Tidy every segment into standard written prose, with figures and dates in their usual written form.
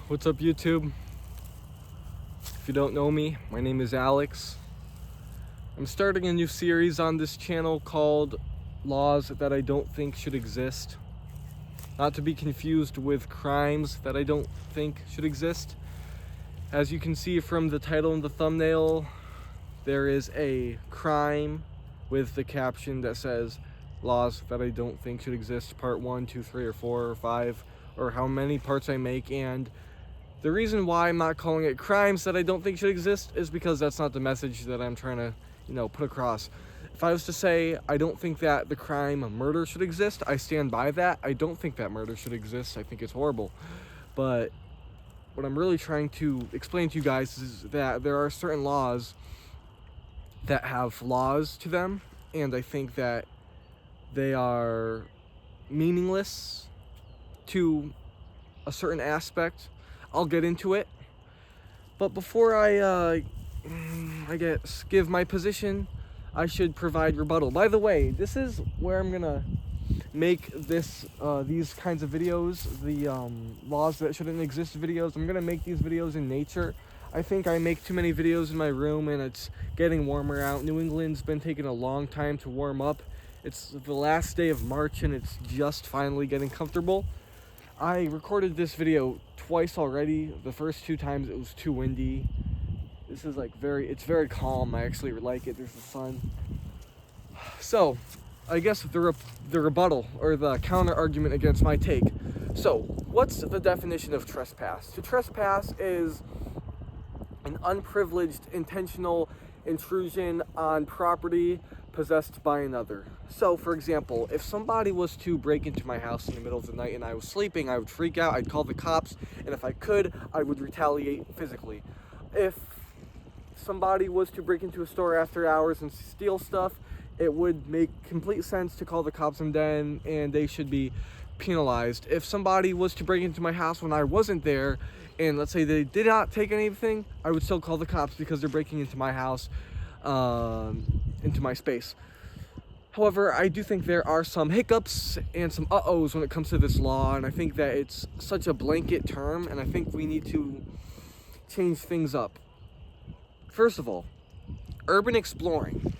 What's up, YouTube? If you don't know me, my name is Alex. I'm starting a new series on this channel called Laws That I Don't Think Should Exist. Not to be confused with crimes that I don't think should exist. As you can see from the title and the thumbnail, there is a crime with the caption that says Laws That I Don't Think Should Exist, part 1, 2, 3, or 4, or 5, or how many parts I make. And the reason why I'm not calling it crimes that I don't think should exist is because that's not the message that I'm trying to, put across. If I was to say I don't think that the crime murder should exist, I stand by that. I don't think that murder should exist. I think it's horrible. But what I'm really trying to explain to you guys is that there are certain laws that have flaws to them, and I think that they are meaningless to a certain aspect. I'll get into it, but before I give my position, I should provide rebuttal. By the way, this is where I'm gonna make these kinds of videos, the laws that shouldn't exist videos. I'm gonna make these videos in nature. I think I make too many videos in my room, and it's getting warmer out. New England's been taking a long time to warm up. It's the last day of March, and it's just finally getting comfortable. I recorded this video twice already. The first 2 times it was too windy. This is it's very calm. I actually like it. There's the sun. So, I guess the rebuttal or the counter argument against my take. So, what's the definition of trespass? To trespass is an unprivileged, intentional intrusion on property possessed by another. So, for example, if somebody was to break into my house in the middle of the night and I was sleeping, I would freak out, I'd call the cops, and if I could, I would retaliate physically. If somebody was to break into a store after hours and steal stuff, it would make complete sense to call the cops, and they should be penalized. If somebody was to break into my house when I wasn't there, and let's say they did not take anything, I would still call the cops because they're breaking into my house, into my space. However, I do think there are some hiccups and some uh-ohs when it comes to this law, and I think that it's such a blanket term, and I think we need to change things up. First of all, urban exploring.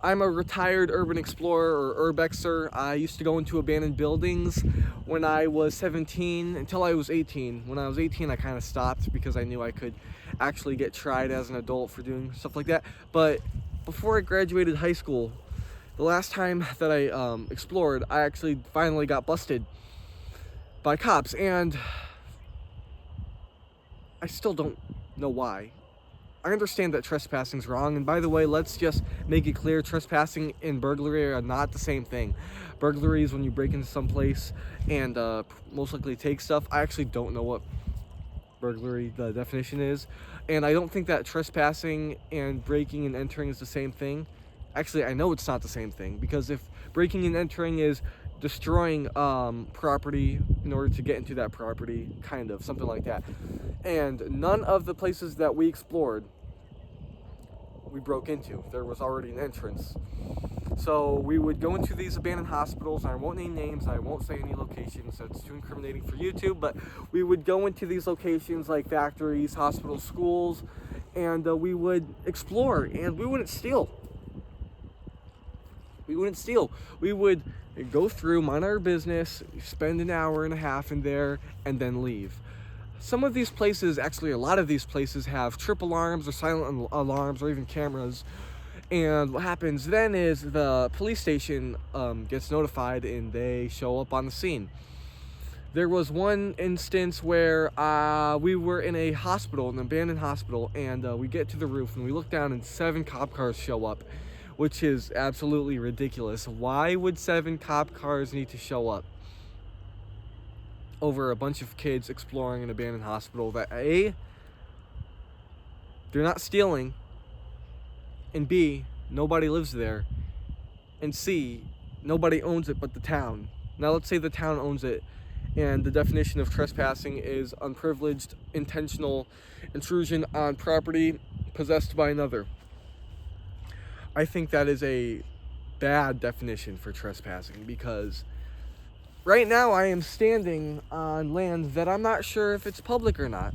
I'm a retired urban explorer, or urbexer. I used to go into abandoned buildings when I was 17 until I was 18. When I was 18, I kind of stopped because I knew I could actually get tried as an adult for doing stuff like that. But before I graduated high school, the last time that I explored, I actually finally got busted by cops, and I still don't know why. I understand that trespassing's wrong, and by the way, let's just make it clear, trespassing and burglary are not the same thing. Burglary is when you break into some place and most likely take stuff. I actually don't know what burglary, the definition is, and I don't think that trespassing and breaking and entering is the same thing. Actually, I know it's not the same thing, because if breaking and entering is destroying property in order to get into that property, kind of, something like that. And none of the places that we explored, we broke into. There was already an entrance. So we would go into these abandoned hospitals, and I won't name names, I won't say any locations, so it's too incriminating for YouTube, but we would go into these locations like factories, hospitals, schools, and we would explore, and we wouldn't steal. We would go through, mind our business, spend an hour and a half in there, and then leave. Some of these places, actually a lot of these places, have trip alarms or silent alarms or even cameras. And what happens then is the police station gets notified, and they show up on the scene. There was one instance where we were in a hospital, an abandoned hospital, and we get to the roof and we look down and 7 cop cars show up, which is absolutely ridiculous. Why would 7 cop cars need to show up over a bunch of kids exploring an abandoned hospital that A, they're not stealing, and B, nobody lives there, and C, nobody owns it but the town. Now let's say the town owns it, and the definition of trespassing is unprivileged, intentional intrusion on property possessed by another. I think that is a bad definition for trespassing, because Right now I am standing on land that I'm not sure if it's public or not.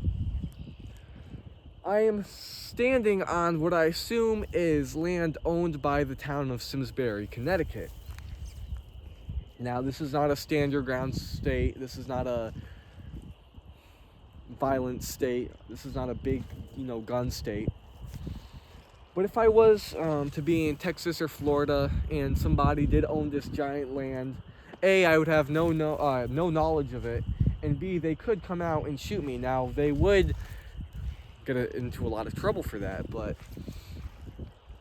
I am standing on what I assume is land owned by the town of Simsbury, Connecticut. Now, this is not a stand your ground state. This is not a violent state. This is not a big, gun state. But if I was to be in Texas or Florida and somebody did own this giant land, A, I would have no knowledge of it, and B, they could come out and shoot me. Now, they would get into a lot of trouble for that, but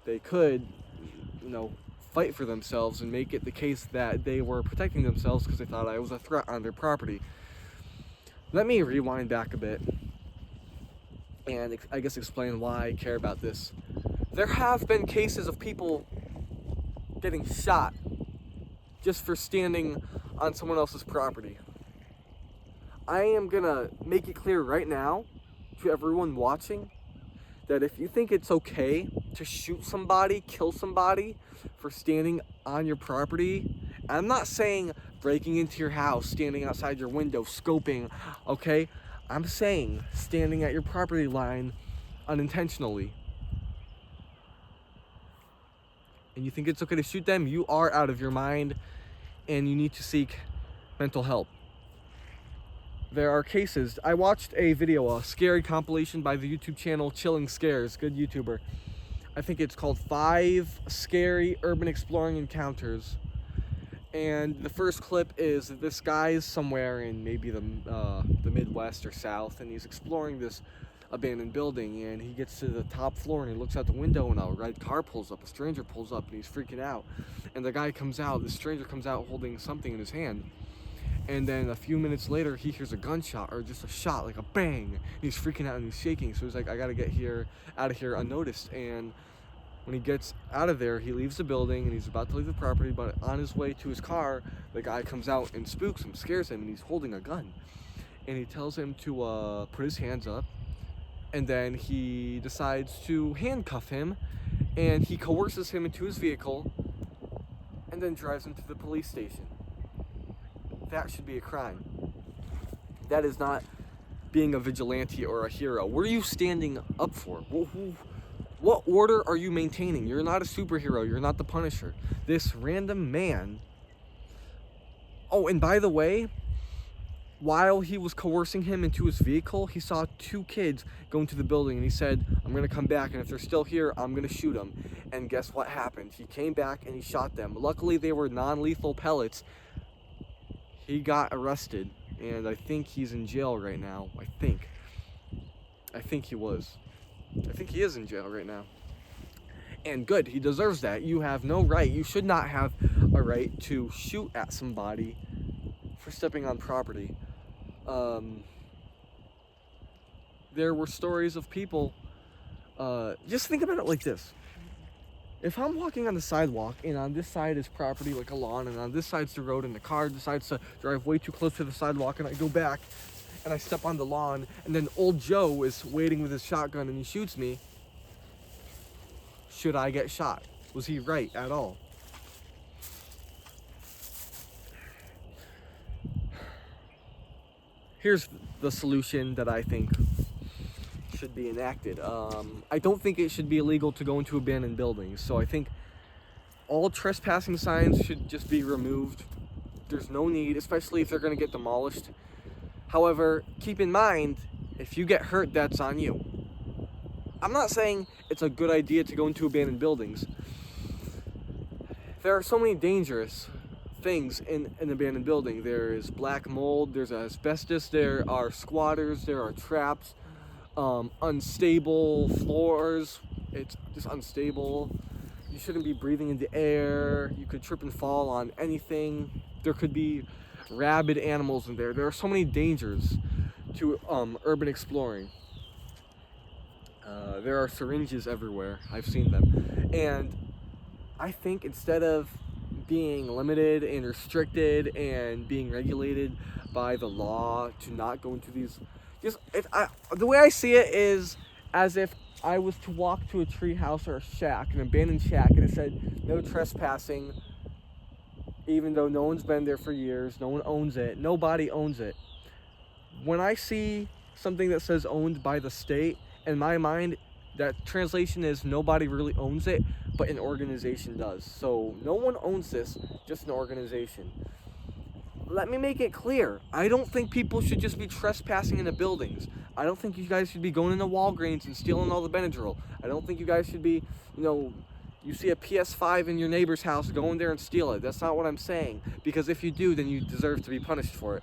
they could, fight for themselves and make it the case that they were protecting themselves because they thought I was a threat on their property. Let me rewind back a bit and I guess explain why I care about this. There have been cases of people getting shot just for standing on someone else's property. I am gonna make it clear right now to everyone watching that if you think it's okay to shoot somebody, kill somebody for standing on your property, I'm not saying breaking into your house, standing outside your window, scoping, okay? I'm saying standing at your property line unintentionally. And you think it's okay to shoot them, you are out of your mind and you need to seek mental help. There are cases. I watched a video, a scary compilation by the YouTube channel Chilling Scares, good YouTuber. I think it's called 5 Scary Urban Exploring Encounters. And the first clip is this guy's somewhere in maybe the Midwest or South, and he's exploring this abandoned building, and he gets to the top floor and he looks out the window and a red car pulls up, a stranger pulls up, and he's freaking out. And the guy comes out, the stranger comes out holding something in his hand. And then a few minutes later, he hears a gunshot, or just a shot, like a bang. And he's freaking out and he's shaking. So he's like, I gotta get out of here unnoticed. And when he gets out of there, he leaves the building and he's about to leave the property. But on his way to his car, the guy comes out and spooks him, scares him, and he's holding a gun. And he tells him to put his hands up. And then he decides to handcuff him. And he coerces him into his vehicle and then drives him to the police station. That should be a crime. That is not being a vigilante or a hero. What are you standing up for? What order are you maintaining? You're not a superhero. You're not the Punisher. This random man. Oh, and by the way, while he was coercing him into his vehicle, he saw 2 kids go into the building, and he said, I'm going to come back, and if they're still here, I'm going to shoot them. And guess what happened? He came back and he shot them. Luckily, they were non-lethal pellets. He got arrested, and I think he's in jail right now. I think he was. I think he is in jail right now. And good, he deserves that. You have no right. You should not have a right to shoot at somebody for stepping on property. There were stories of people, just think about it like this. If I'm walking on the sidewalk and on this side is property like a lawn and on this side's the road and the car decides to drive way too close to the sidewalk and I go back and I step on the lawn and then old Joe is waiting with his shotgun and he shoots me, should I get shot? Was he right at all? Here's the solution that I think should be enacted. I don't think it should be illegal to go into abandoned buildings, so I think all trespassing signs should just be removed. There's no need, especially if they're going to get demolished. However, keep in mind, if you get hurt, that's on you. I'm not saying it's a good idea to go into abandoned buildings. There are so many dangerous things in an abandoned building. There is black mold, there's asbestos, there are squatters, there are traps, unstable floors. It's just unstable. You shouldn't be breathing in the air. You could trip and fall on anything. There could be rabid animals in there. There are so many dangers to urban exploring. There are syringes everywhere. I've seen them. And I think instead of being limited and restricted and being regulated by the law to not go into these, the way I see it is as if I was to walk to a tree house or a shack, an abandoned shack, and it said no trespassing, even though no one's been there for years, no one owns it, nobody owns it. When I see something that says owned by the state, in my mind, that translation is nobody really owns it, but an organization does. So no one owns this, just an organization. Let me make it clear. I don't think people should just be trespassing into buildings. I don't think you guys should be going into Walgreens and stealing all the Benadryl. I don't think you guys should be, you see a PS5 in your neighbor's house, go in there and steal it. That's not what I'm saying. Because if you do, then you deserve to be punished for it.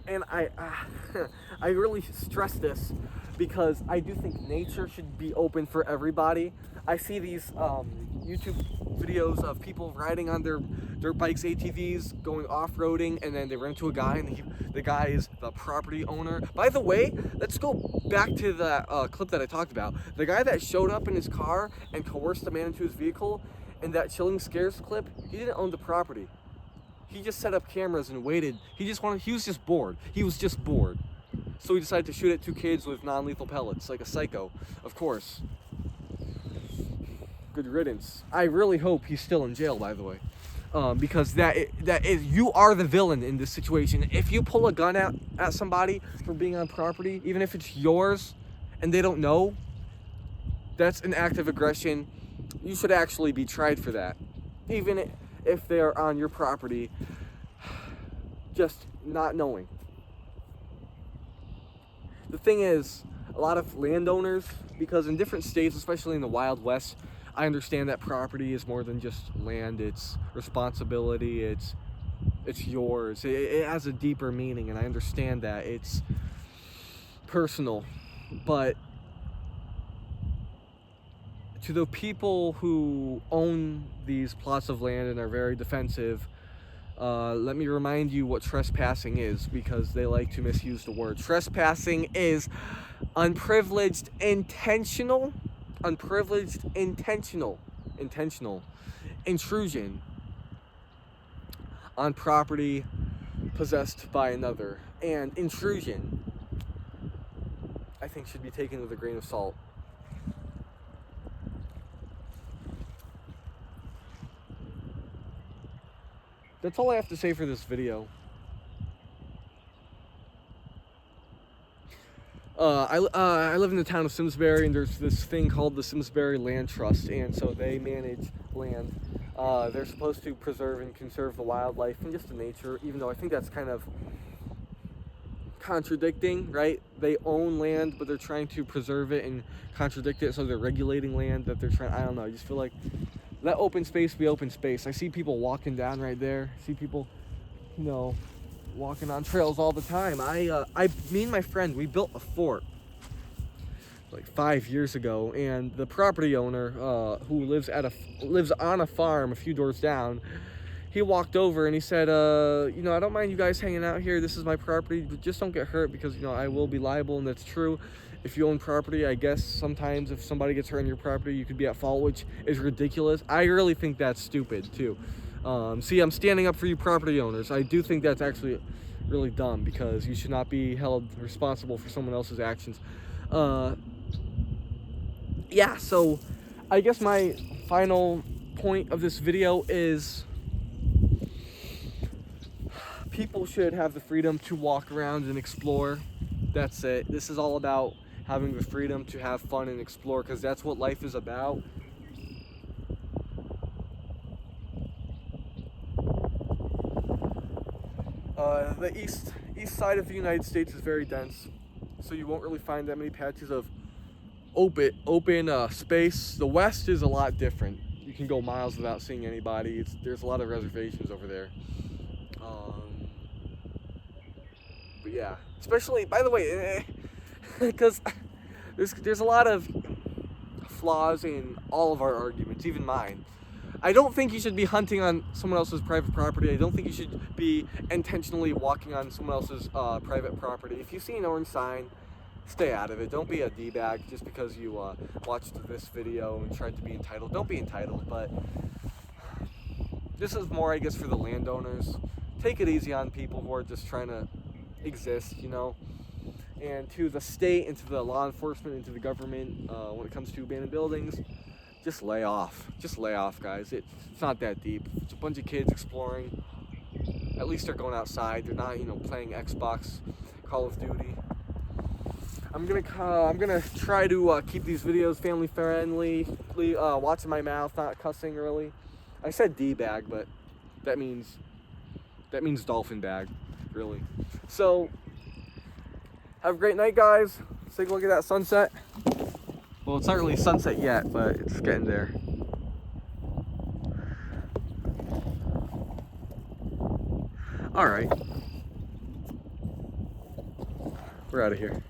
And I really stress this because I do think nature should be open for everybody. I see these YouTube videos of people riding on their dirt bikes, ATVs, going off-roading, and then they run into a guy, and the guy is the property owner. By the way, let's go back to the clip that I talked about. The guy that showed up in his car and coerced the man into his vehicle in that Chilling Scares clip, he didn't own the property. He just set up cameras and waited. He was just bored. He was just bored. So he decided to shoot at 2 kids with non-lethal pellets, like a psycho, of course. Good riddance. I really hope he's still in jail, by the way. Because that is, you are the villain in this situation. If you pull a gun out at somebody for being on property, even if it's yours, and they don't know, that's an act of aggression. You should actually be tried for that. Even if they are on your property, just not knowing. The thing is, a lot of landowners, because in different states, especially in the Wild West, I understand that property is more than just land, it's responsibility, it's yours. It has a deeper meaning, and I understand that. It's personal. But to the people who own these plots of land and are very defensive, let me remind you what trespassing is, because they like to misuse the word. Trespassing is unprivileged intentional intrusion on property possessed by another. And intrusion, I think, should be taken with a grain of salt. That's all I have to say for this video. I live in the town of Simsbury, and there's this thing called the Simsbury Land Trust, and so they manage land. They're supposed to preserve and conserve the wildlife and just the nature, even though I think that's kind of contradicting, right? They own land, but they're trying to preserve it and contradict it, so they're regulating land that they're trying, I don't know, I just feel like let open space be open space. I see people walking down right there. I see people, walking on trails all the time. Me and my friend, we built a fort like 5 years ago, and the property owner, who lives on a farm a few doors down, he walked over and he said, I don't mind you guys hanging out here. This is my property, but just don't get hurt, because I will be liable, and that's true. If you own property, I guess sometimes if somebody gets hurt on your property, you could be at fault, which is ridiculous. I really think that's stupid too. See, I'm standing up for you property owners. I do think that's actually really dumb, because you should not be held responsible for someone else's actions. Yeah, so I guess my final point of this video is people should have the freedom to walk around and explore. That's it. This is all about having the freedom to have fun and explore, because that's what life is about. The east side of the United States is very dense, so you won't really find that many patches of open space. The west is a lot different. You can go miles without seeing anybody. There's a lot of reservations over there. But yeah, especially, by the way, because there's a lot of flaws in all of our arguments, even mine. I don't think you should be hunting on someone else's private property. I don't think you should be intentionally walking on someone else's private property. If you see an orange sign, stay out of it. Don't be a D-bag just because you watched this video and tried to be entitled. Don't be entitled, but this is more, I guess, for the landowners. Take it easy on people who are just trying to exist, And to the state and to the law enforcement and to the government, when it comes to abandoned buildings, just lay off. Just lay off, guys. It's not that deep. It's a bunch of kids exploring. At least they're going outside. They're not, playing Xbox, Call of Duty. I'm gonna try to keep these videos family friendly. Watching my mouth, not cussing really. I said D-bag, but that means dolphin bag, really. So have a great night, guys. Let's take a look at that sunset. Well, it's not really sunset yet, but it's getting there. All right, we're out of here.